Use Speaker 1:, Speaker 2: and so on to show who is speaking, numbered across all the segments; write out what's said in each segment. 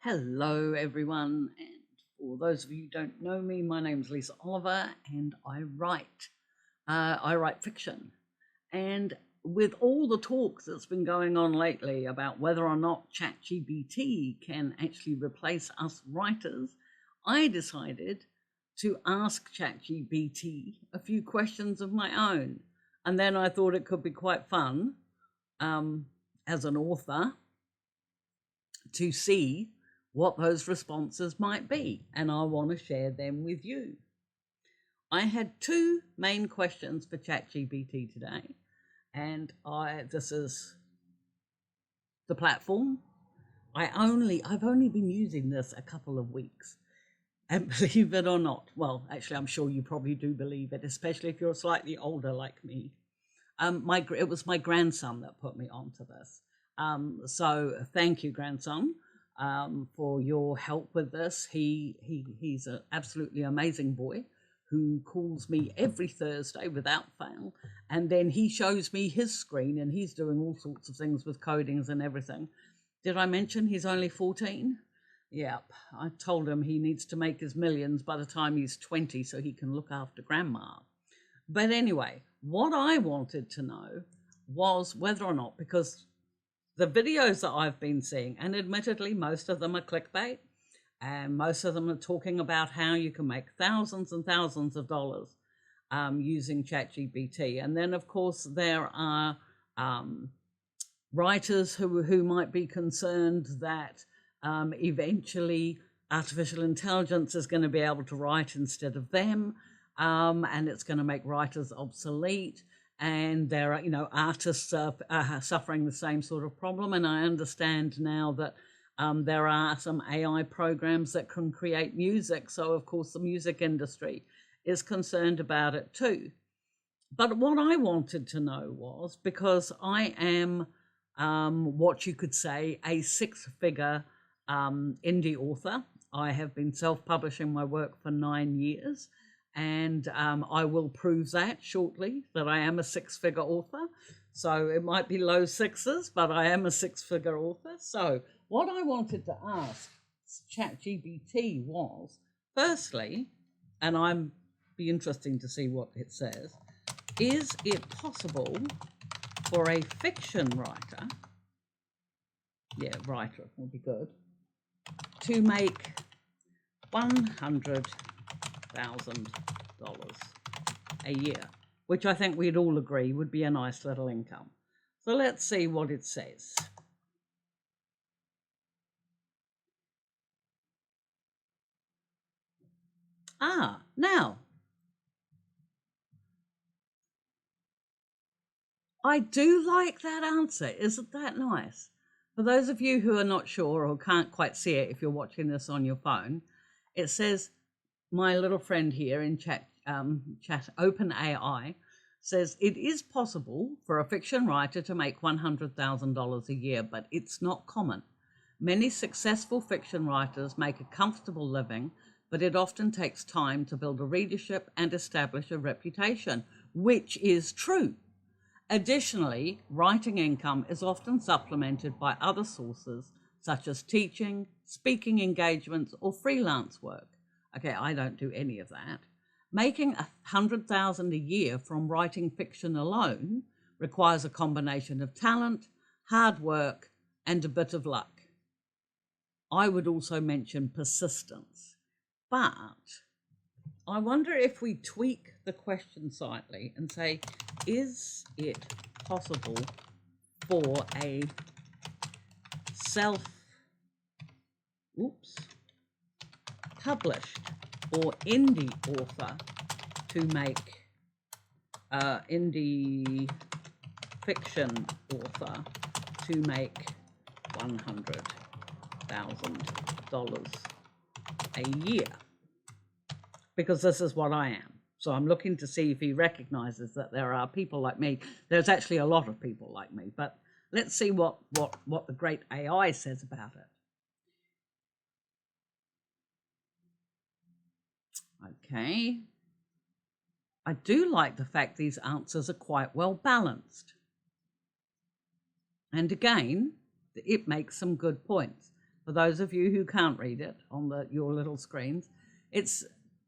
Speaker 1: Hello, everyone. And for those of you who don't know me, my name's Lisa Oliver, and I write. I write fiction. And with all the talk that's been going on lately about whether or not ChatGBT can actually replace us writers, I decided to ask ChatGBT a few questions of my own. And then I thought it could be quite fun as an author to see what those responses might be, and I want to share them with you. I had two main questions for ChatGPT today, and this is the platform. I've only been using this a couple of weeks, and believe it or not, well, actually, I'm sure you probably do believe it, especially if you're slightly older like me. It was my grandson that put me onto this. So thank you, grandson, for your help with this. He's an absolutely amazing boy who calls me every Thursday without fail, and then he shows me his screen, and he's doing all sorts of things with codings and everything. Did I mention he's only 14? Yep, I told him he needs to make his millions by the time he's 20 so he can look after grandma. But anyway, what I wanted to know was whether or not, because the videos that I've been seeing, and admittedly, most of them are clickbait, and most of them are talking about how you can make thousands and thousands of dollars using ChatGPT. And then, of course, there are writers who might be concerned that eventually artificial intelligence is going to be able to write instead of them, and it's going to make writers obsolete. And there are, artists are suffering the same sort of problem. And I understand now that there are some AI programs that can create music. So, of course, the music industry is concerned about it too. But what I wanted to know was, because I am what you could say a six-figure indie author. I have been self-publishing my work for 9 years. And I will prove that shortly, that I am a six-figure author. So it might be low sixes, but I am a six-figure author. So what I wanted to ask ChatGPT was, firstly, and I'm be interesting to see what it says, is it possible for a fiction writer, writer will be good, to make $100,000 a year, which I think we'd all agree would be a nice little income. So let's see what it says. Now, I do like that answer. Isn't that nice? For those of you who are not sure or can't quite see it if you're watching this on your phone, it says, my little friend here in chat OpenAI says it is possible for a fiction writer to make $100,000 a year, but it's not common. Many successful fiction writers make a comfortable living, but it often takes time to build a readership and establish a reputation, which is true. Additionally, writing income is often supplemented by other sources such as teaching, speaking engagements, or freelance work. Okay, I don't do any of that. Making $100,000 a year from writing fiction alone requires a combination of talent, hard work, and a bit of luck. I would also mention persistence. But I wonder if we tweak the question slightly and say, is it possible for a published or indie author to make indie fiction author to make $100,000 a year? Because this is what I am. So I'm looking to see if he recognizes that there are people like me. There's actually a lot of people like me, but let's see what the great AI says about it. Okay. I do like the fact these answers are quite well balanced. And again, it makes some good points. For those of you who can't read it on your little screens, it's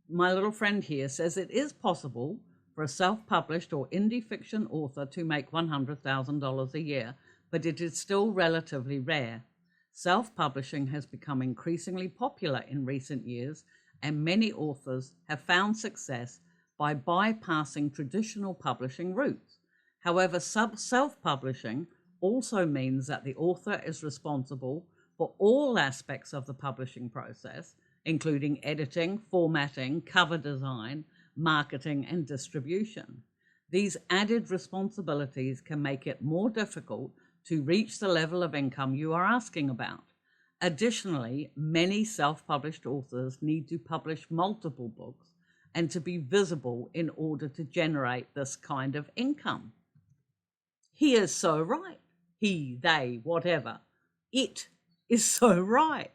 Speaker 1: my little friend here says it is possible for a self-published or indie fiction author to make $100,000 a year, but it is still relatively rare. Self-publishing has become increasingly popular in recent years, and many authors have found success by bypassing traditional publishing routes. However, self-publishing also means that the author is responsible for all aspects of the publishing process, including editing, formatting, cover design, marketing, and distribution. These added responsibilities can make it more difficult to reach the level of income you are asking about. Additionally, many self-published authors need to publish multiple books and to be visible in order to generate this kind of income. He is so right. He, they, whatever. It is so right.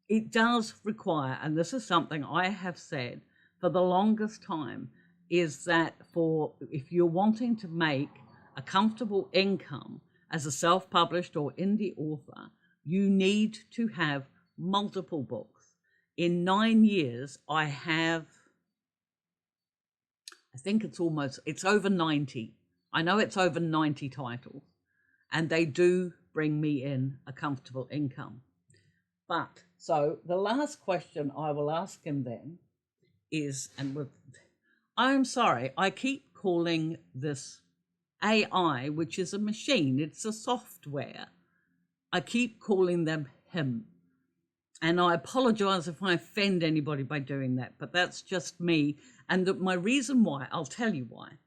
Speaker 1: It does require, and this is something I have said for the longest time, is that if you're wanting to make a comfortable income as a self-published or indie author, you need to have multiple books. In 9 years, I think it's over 90. I know it's over 90 titles, and they do bring me in a comfortable income. But, so the last question I will ask him then is, I'm sorry, I keep calling this AI, which is a machine, it's a software. I keep calling them him. And I apologize if I offend anybody by doing that, but that's just me. And my reason why, I'll tell you why.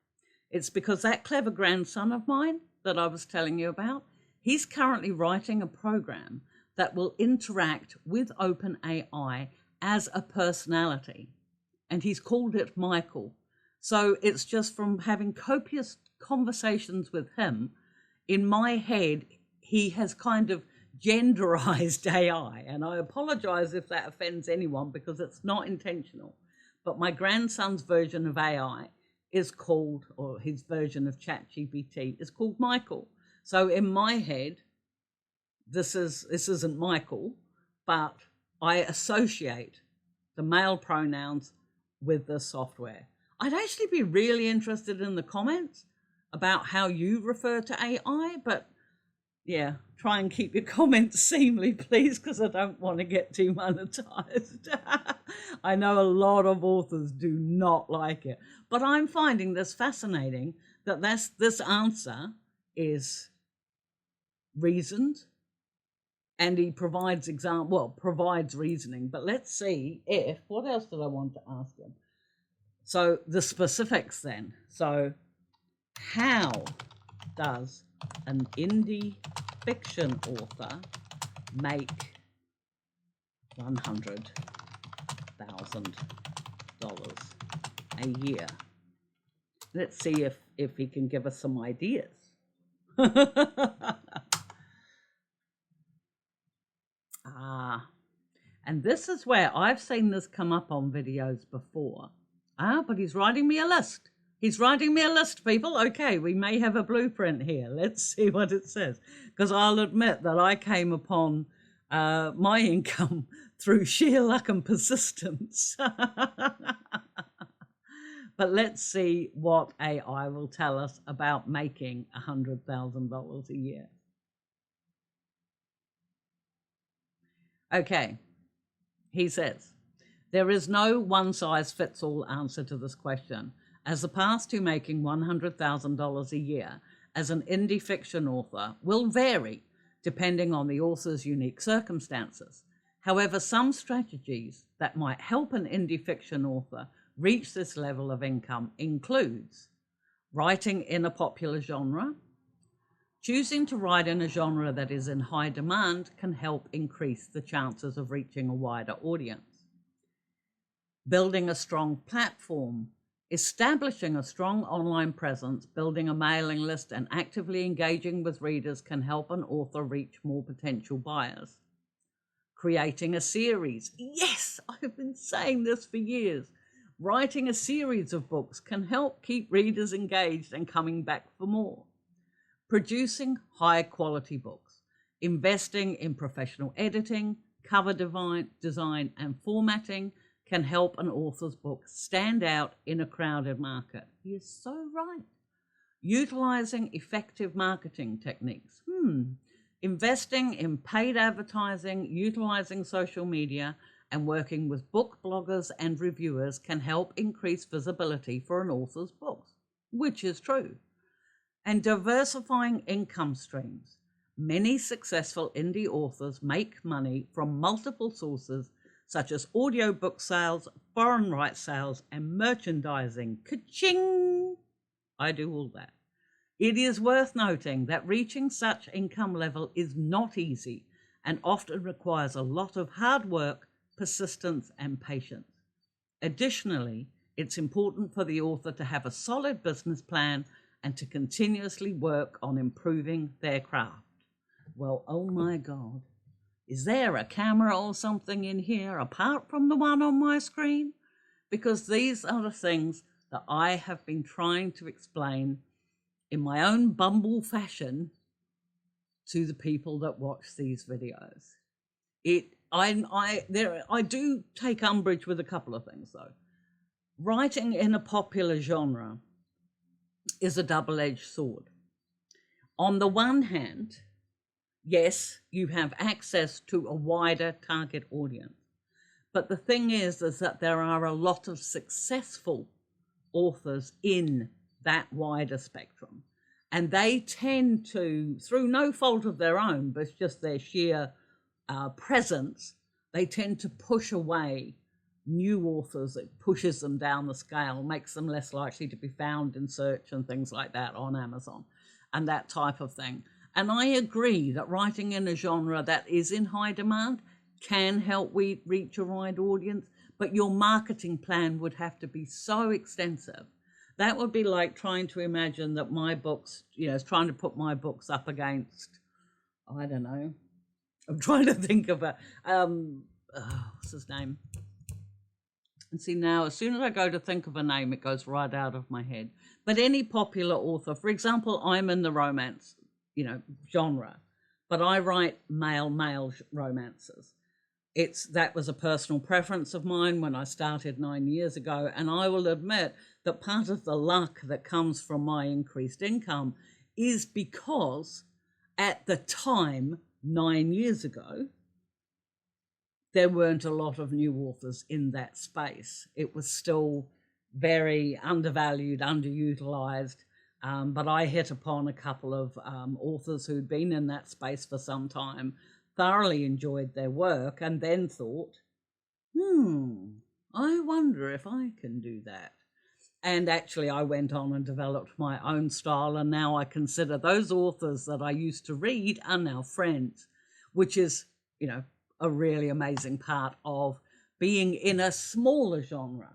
Speaker 1: It's because that clever grandson of mine that I was telling you about, he's currently writing a program that will interact with OpenAI as a personality. And he's called it Michael. So it's just from having copious conversations with him, in my head, he has kind of genderized AI. And I apologize if that offends anyone because it's not intentional. But my grandson's version of AI is called, or his version of ChatGBT is called Michael. So in my head, this isn't Michael, but I associate the male pronouns with the software. I'd actually be really interested in the comments about how you refer to AI, but yeah, try and keep your comments seemly, please, because I don't want to get demonetized. I know a lot of authors do not like it, but I'm finding this fascinating that this answer is reasoned, and he provides provides reasoning. But let's see what else did I want to ask him? So the specifics then. So how does an indie fiction author make $100,000 a year? Let's see if he can give us some ideas. And this is where I've seen this come up on videos before. But he's writing me a list. He's writing me a list, people. Okay, we may have a blueprint here. Let's see what it says. Because I'll admit that I came upon my income through sheer luck and persistence. But let's see what AI will tell us about making $100,000 a year. Okay, he says, there is no one-size-fits-all answer to this question, as the path to making $100,000 a year as an indie fiction author will vary depending on the author's unique circumstances. However, some strategies that might help an indie fiction author reach this level of income includes writing in a popular genre. Choosing to write in a genre that is in high demand can help increase the chances of reaching a wider audience. Building a strong platform. Establishing a strong online presence, building a mailing list, and actively engaging with readers can help an author reach more potential buyers. Creating a series. Yes, I've been saying this for years. Writing a series of books can help keep readers engaged and coming back for more. Producing high quality books. Investing in professional editing, cover design, and formatting can help an author's book stand out in a crowded market. He is so right. Utilizing effective marketing techniques. Investing in paid advertising, utilizing social media, and working with book bloggers and reviewers can help increase visibility for an author's books, which is true. And diversifying income streams. Many successful indie authors make money from multiple sources, such as audiobook sales, foreign rights sales, and merchandising. Ka-ching! I do all that. It is worth noting that reaching such income level is not easy and often requires a lot of hard work, persistence, and patience. Additionally, it's important for the author to have a solid business plan and to continuously work on improving their craft. Well, oh my God, is there a camera or something in here apart from the one on my screen? Because these are the things that I have been trying to explain in my own bumble fashion to the people that watch these videos. I do take umbrage with a couple of things though. Writing in a popular genre is a double-edged sword. On the one hand, yes, you have access to a wider target audience. But the thing is that there are a lot of successful authors in that wider spectrum. And they tend to, through no fault of their own, but just their sheer presence, they tend to push away new authors. It pushes them down the scale, makes them less likely to be found in search and things like that on Amazon and that type of thing. And I agree that writing in a genre that is in high demand can help reach a wide audience, but your marketing plan would have to be so extensive. That would be like trying to imagine that my books, trying to put my books up against, I don't know, I'm trying to think of what's his name? And see now, as soon as I go to think of a name, it goes right out of my head. But any popular author, for example, I'm in the romance, genre, but I write male romances. That was a personal preference of mine when I started 9 years ago. And I will admit that part of the luck that comes from my increased income is because at the time, 9 years ago, there weren't a lot of new authors in that space. It was still very undervalued, underutilized. But I hit upon a couple of authors who'd been in that space for some time, thoroughly enjoyed their work, and then thought, I wonder if I can do that. And actually, I went on and developed my own style, and now I consider those authors that I used to read are now friends, which is, a really amazing part of being in a smaller genre.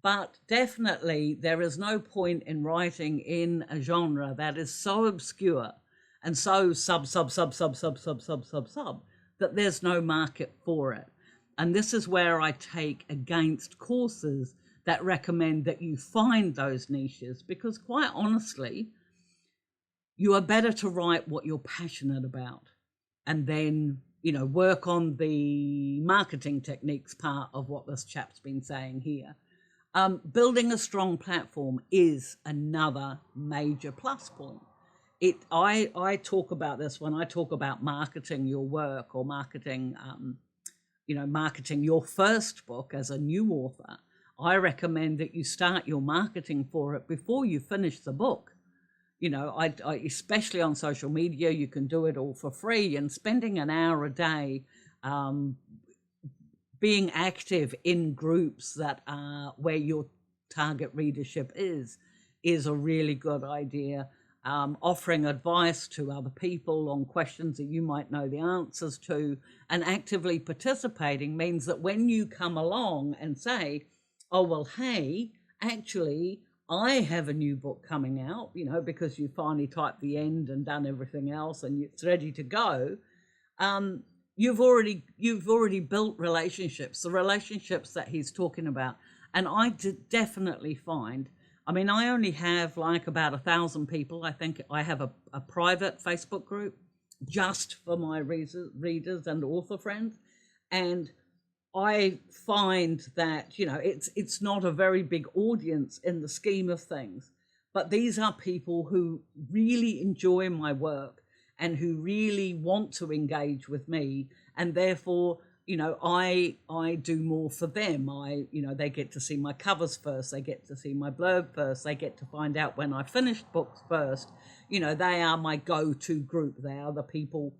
Speaker 1: But definitely, there is no point in writing in a genre that is so obscure and so sub, that there's no market for it. And this is where I take against courses that recommend that you find those niches, because quite honestly, you are better to write what you're passionate about and then, work on the marketing techniques part of what this chap's been saying here. Building a strong platform is another major plus point. I talk about this when I talk about marketing your work or marketing, marketing your first book as a new author. I recommend that you start your marketing for it before you finish the book. I especially on social media, you can do it all for free, and spending an hour a day being active in groups that are where your target readership is a really good idea. Offering advice to other people on questions that you might know the answers to, and actively participating means that when you come along and say, oh, well, hey, actually, I have a new book coming out, because you finally typed the end and done everything else and it's ready to go. You've already built relationships, the relationships that he's talking about. And I did definitely find, I only have like about 1,000 people. I think I have a private Facebook group just for my readers and author friends. And I find that, you know, it's not a very big audience in the scheme of things, but these are people who really enjoy my work and who really want to engage with me, and therefore, you know, I do more for them. You know, they get to see my covers first, they get to see my blurb first, they get to find out when I finished books first. You know, they are my go-to group. They are the people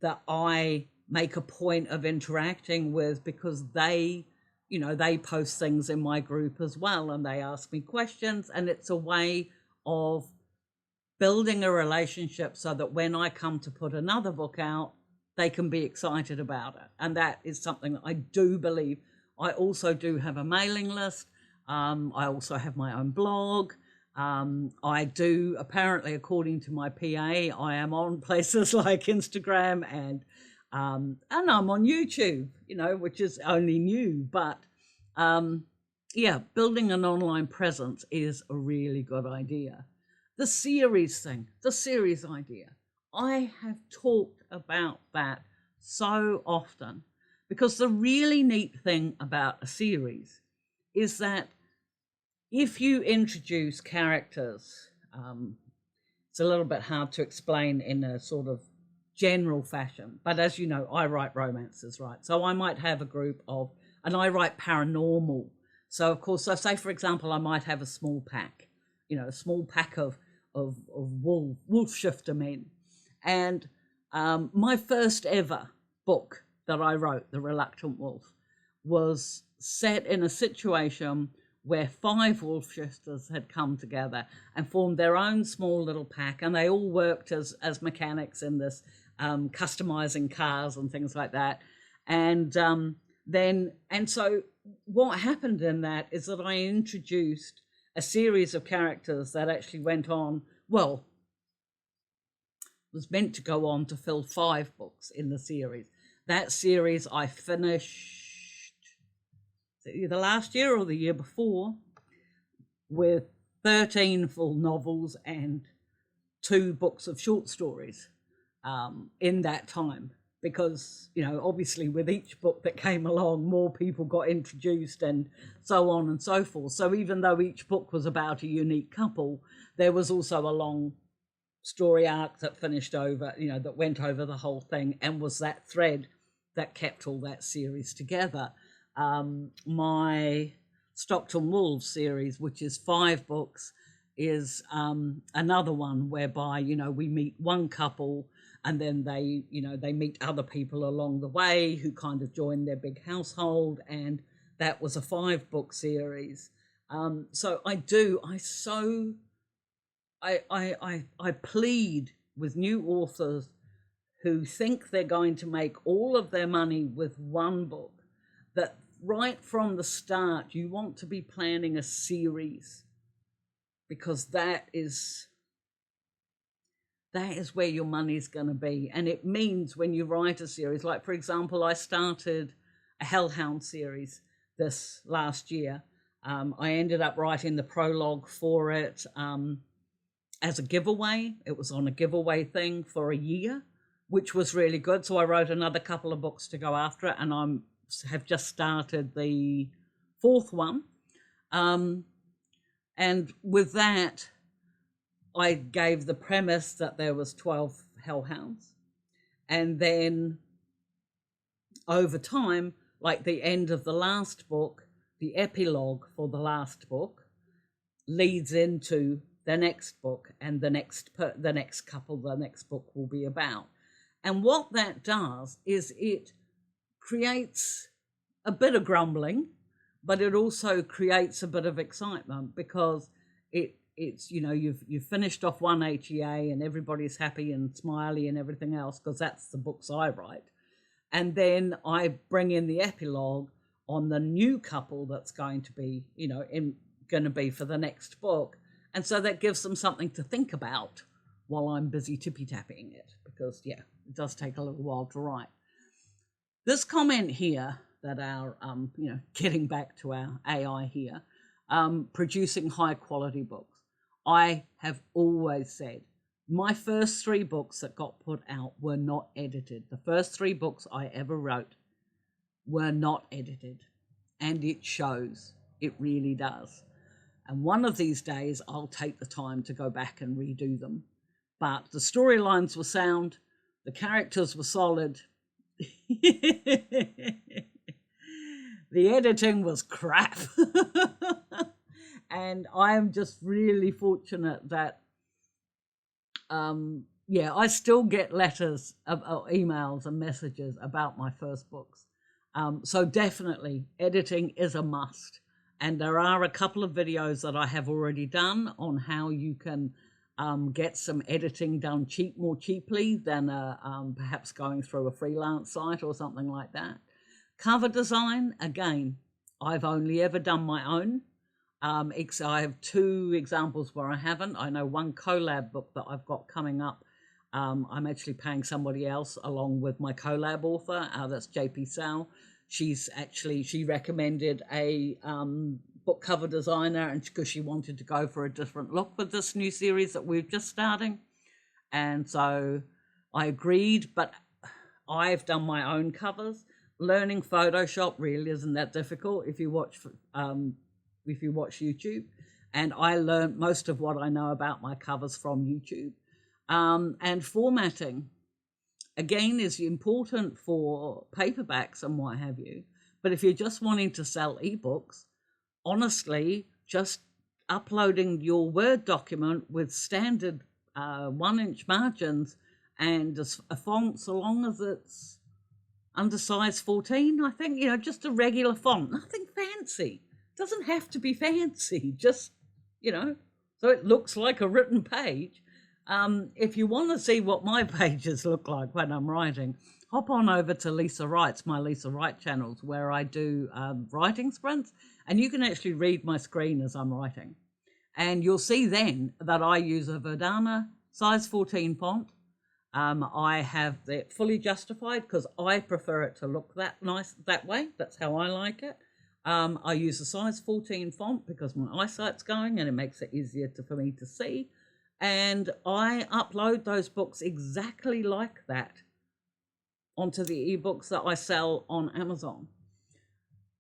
Speaker 1: that I make a point of interacting with, because they, you know, they post things in my group as well, and they ask me questions, and it's a way of building a relationship so that when I come to put another book out, they can be excited about it. And that is something that I do believe. I also do have a mailing list. I also have my own blog. I do, apparently, according to my PA, I am on places like Instagram, and I'm on YouTube, you know, which is only new. But yeah, building an online presence is a really good idea. The series thing, the series idea, I have talked about that so often, because the really neat thing about a series is that if you introduce characters, it's a little bit hard to explain in a sort of general fashion, but as you know, I write romances, right? So I might have a group of, and I write paranormal. So of course, so say for example, I might have a small pack, you know, a small pack of wolf shifter men. And my first ever book that I wrote, The Reluctant Wolf, was set in a situation where 5 wolf shifters had come together and formed their own small little pack, and they all worked as mechanics in this, customizing cars and things like that. And so what happened in that is that I introduced a series of characters that actually went on, well, was meant to go on to fill 5 books in the series. That series I finished either last year or the year before, with 13 full novels and 2 books of short stories in that time. Because, you know, obviously with each book that came along, more people got introduced and so on and so forth. So even though each book was about a unique couple, there was also a long story arc that finished over, you know, that went over the whole thing and was that thread that kept all that series together. My Stockton Wolves series, which is 5 books, is another one whereby, you know, we meet one couple and then they, you know, they meet other people along the way who kind of join their big household, and that was a 5-book series. So I plead with new authors who think they're going to make all of their money with one book, that right from the start you want to be planning a series, because that is where your money's going to be. And it means when you write a series, like for example, I started a Hellhound series this last year. I ended up writing the prologue for it as a giveaway. It was on a giveaway thing for a year, which was really good. So I wrote another couple of books to go after it, and I have just started the 4th one. And with that, I gave the premise that there was 12 hellhounds. And then over time, like the end of the last book, the epilogue for the last book leads into the next book, and the next couple, the next book will be about. And what that does is it creates a bit of grumbling, but it also creates a bit of excitement, because it's, you know, you've finished off one HEA and everybody's happy and smiley and everything else, because that's the books I write. And then I bring in the epilogue on the new couple that's going to be, you know, going to be for the next book. And so that gives them something to think about while I'm busy tippy-tapping it, because, yeah, it does take a little while to write. This comment here that our, you know, getting back to our AI here, producing high-quality books. I have always said My first 3 books that got put out were not edited. The first 3 books I ever wrote were not edited, and it shows. It really does. And one of these days, I'll take the time to go back and redo them. But the storylines were sound, the characters were solid. The editing was crap. And I am just really fortunate that, I still get letters, emails and messages about my first books. So definitely editing is a must. And there are a couple of videos that I have already done on how you can get some editing done more cheaply than perhaps going through a freelance site or something like that. Cover design, again, I've only ever done my own. I have 2 examples where I haven't. I know one collab book that I've got coming up. I'm actually paying somebody else along with my collab author. That's JP Sal. She recommended a book cover designer, and because she wanted to go for a different look with this new series that we're just starting. And so I agreed, but I've done my own covers. Learning Photoshop really isn't that difficult if you watch YouTube. And I learned most of what I know about my covers from YouTube. And formatting, again, is important for paperbacks and what have you. But if you're just wanting to sell ebooks, honestly, just uploading your Word document with standard 1-inch margins and a font, so long as it's under size 14, I think, just a regular font, nothing fancy. Doesn't have to be fancy, just, so it looks like a written page. If you want to see what my pages look like when I'm writing, hop on over to Lisa Writes, my Lisa Wright channels, where I do writing sprints, and you can actually read my screen as I'm writing. And you'll see then that I use a Verdana size 14 font. I have it fully justified because I prefer it to look that nice that way. That's how I like it. I use a size 14 font because my eyesight's going and it makes it easier for me to see. And I upload those books exactly like that onto the ebooks that I sell on Amazon.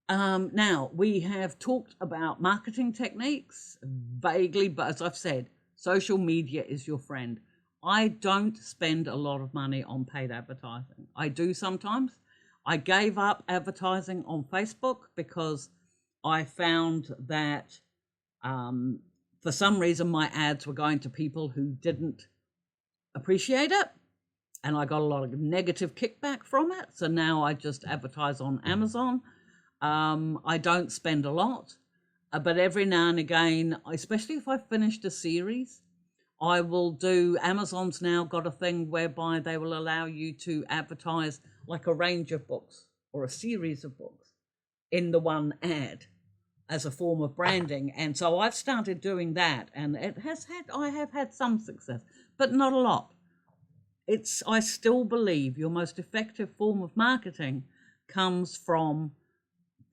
Speaker 1: Now, we have talked about marketing techniques vaguely, but as I've said, social media is your friend. I don't spend a lot of money on paid advertising. I do sometimes. I gave up advertising on Facebook because I found that for some reason my ads were going to people who didn't appreciate it, and I got a lot of negative kickback from it. So now I just advertise on Amazon. I don't spend a lot, but every now and again, especially if I've finished a series, I will do. Amazon's now got a thing whereby they will allow you to advertise like a range of books or a series of books in the one ad as a form of branding. And so I've started doing that, and I have had some success, but not a lot. I still believe your most effective form of marketing comes from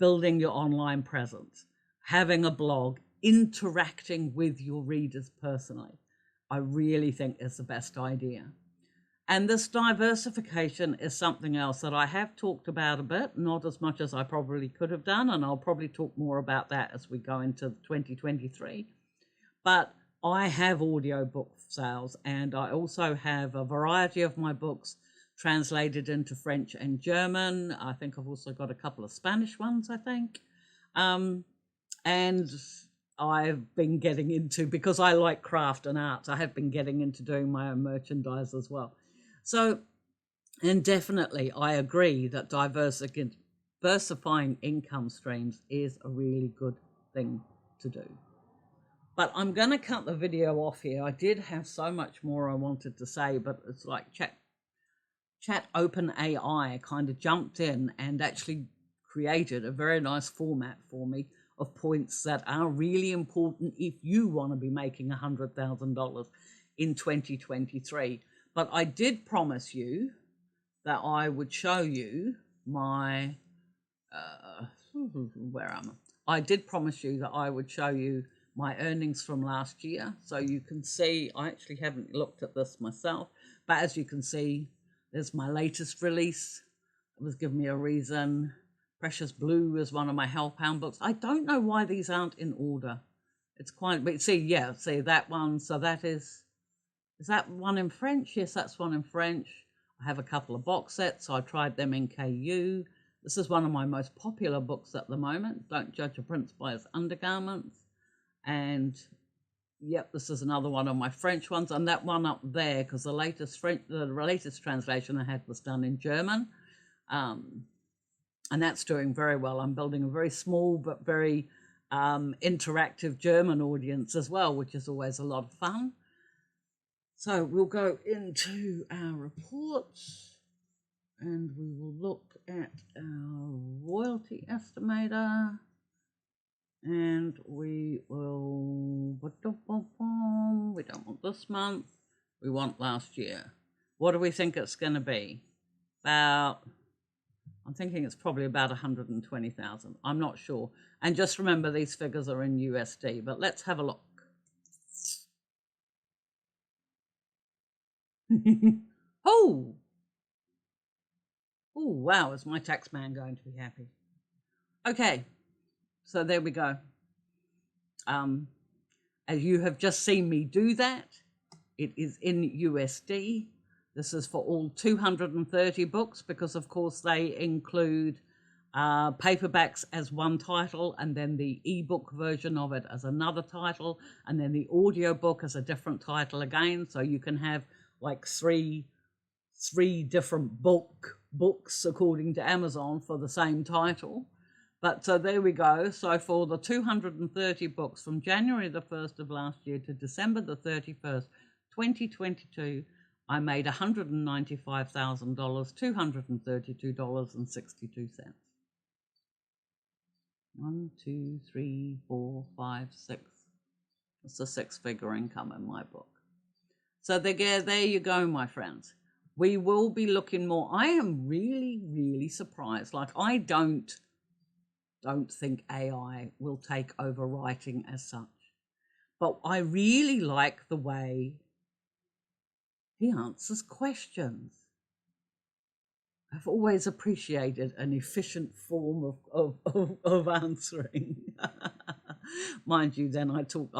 Speaker 1: building your online presence, having a blog, interacting with your readers personally. I really think is the best idea. And this diversification is something else that I have talked about a bit, not as much as I probably could have done, and I'll probably talk more about that as we go into 2023. But I have audiobook sales, and I also have a variety of my books translated into French and German. I think I've also got a couple of Spanish ones, I think. And I've been getting into, because I like craft and arts, I have been getting into doing my own merchandise as well. So, and definitely I agree that diversifying income streams is a really good thing to do. But I'm going to cut the video off here. I did have so much more I wanted to say, but it's like Chat OpenAI kind of jumped in and actually created a very nice format for me of points that are really important if you want to be making $100,000 in 2023. But I did promise you that I would show you where am I? I did promise you that I would show you my earnings from last year. So you can see, I actually haven't looked at this myself, but as you can see, there's my latest release. It was giving me a reason. Precious Blue is one of my Hellhound books. I don't know why these aren't in order. It's quite, but see, yeah, see that one. So that is that one in French? Yes, that's one in French. I have a couple of box sets, so I tried them in KU. This is one of my most popular books at the moment. Don't judge a prince by its undergarments. And yep, this is another one of my French ones. And that one up there, because the latest translation I had was done in German. And that's doing very well. I'm building a very small but very interactive German audience as well, which is always a lot of fun. So we'll go into our reports and we will look at our royalty estimator, and we will, we don't want this month, we want last year. What do we think it's going to be? I'm thinking it's probably about 120,000. I'm not sure. And just remember, these figures are in USD, but let's have a look. Oh, wow, is my tax man going to be happy? Okay, so there we go. As you have just seen me do that, it is in USD. This is for all 230 books because, of course, they include paperbacks as one title, and then the ebook version of it as another title, and then the audio book as a different title again. So you can have like three different books according to Amazon for the same title. But so there we go. So for the 230 books from January the 1st of last year to December the 31st, 2022, I made $195,000, $232.62. 1, 2, 3, 4, 5, 6. It's a six-figure income in my book. So there you go, my friends. We will be looking more. I am really, really surprised. Like, I don't think AI will take over writing as such. But I really like the way he answers questions. I've always appreciated an efficient form of answering. Mind you, then I talk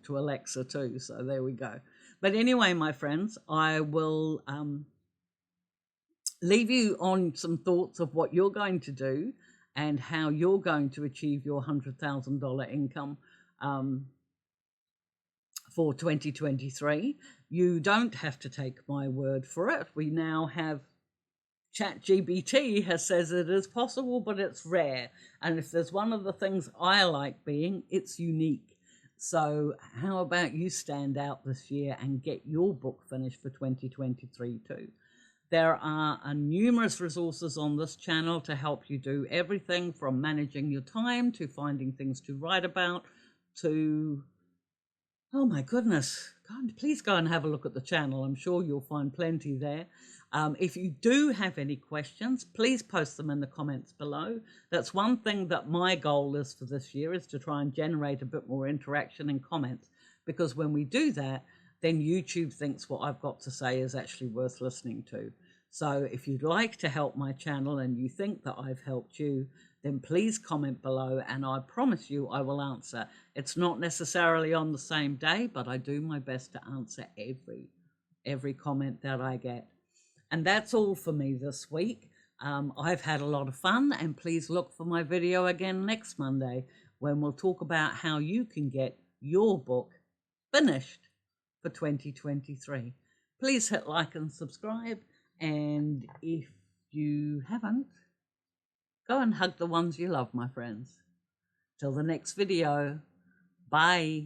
Speaker 1: to Alexa too, so there we go. But anyway, my friends, I will leave you on some thoughts of what you're going to do and how you're going to achieve your $100,000 income for 2023. You don't have to take my word for it. We now have ChatGBT says it is possible, but it's rare. And if there's one of the things I like being, it's unique. So how about you stand out this year and get your book finished for 2023 too? There are numerous resources on this channel to help you do everything from managing your time to finding things to write about to, oh my goodness, please go and have a look at the channel. I'm sure you'll find plenty there. If you do have any questions, please post them in the comments below. That's one thing that my goal is for this year, is to try and generate a bit more interaction and comments, because when we do that, then YouTube thinks what I've got to say is actually worth listening to. So if you'd like to help my channel and you think that I've helped you, then please comment below and I promise you I will answer. It's not necessarily on the same day, but I do my best to answer every comment that I get. And that's all for me this week. I've had a lot of fun, and please look for my video again next Monday when we'll talk about how you can get your book finished for 2023. Please hit like and subscribe, and if you haven't, go and hug the ones you love, my friends. Till the next video, bye.